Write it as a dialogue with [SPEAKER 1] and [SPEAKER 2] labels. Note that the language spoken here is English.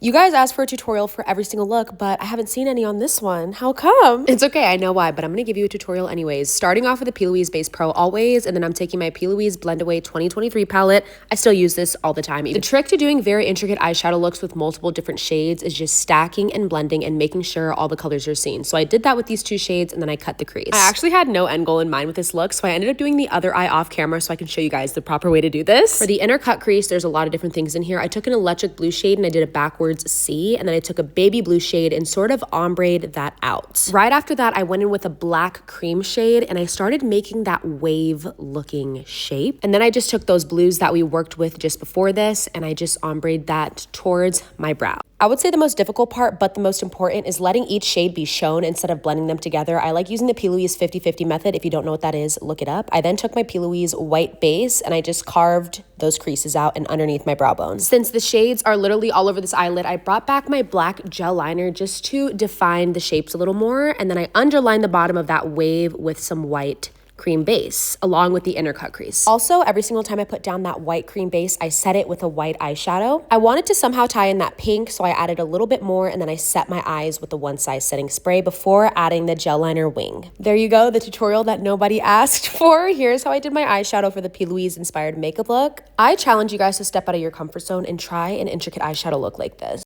[SPEAKER 1] You guys asked for a tutorial for every single look, but I haven't seen any on this one. How come? It's okay, I know why, but I'm gonna give you a tutorial anyways. Starting off with the P. Louise Base Pro always, and then I'm taking my P. Louise Blend Away 2023 palette. I still use this all the time. The trick to doing very intricate eyeshadow looks with multiple different shades is just stacking and blending and making sure all the colors are seen. So I did that with these two shades, and then I cut the crease. I actually had no end goal in mind with this look, so I ended up doing the other eye off camera so I can show you guys the proper way to do this. For the inner cut crease, there's a lot of different things in here. I took an electric blue shade and I did a backwards C, and then I took a baby blue shade and sort of ombre'd that out. Right after that, I went in with a black cream shade and I started making that wave looking shape. And then I just took those blues that we worked with just before this and I just ombre'd that towards my brow. I would say the most difficult part, but the most important, is letting each shade be shown instead of blending them together. I like using the P. Louise 50-50 method. If you don't know what that is, look it up. I then took my P. Louise white base and I just carved those creases out and underneath my brow bone. Since the shades are literally all over this eyelid, I brought back my black gel liner just to define the shapes a little more. And then I underlined the bottom of that wave with some white cream base along with the inner cut crease. Also, every single time I put down that white cream base, I set it with a white eyeshadow. I wanted to somehow tie in that pink, so I added a little bit more and then I set my eyes with the one size setting spray before adding the gel liner wing. There you go, the tutorial that nobody asked for. Here's how I did my eyeshadow for the P. Louise inspired makeup look. I challenge you guys to step out of your comfort zone and try an intricate eyeshadow look like this.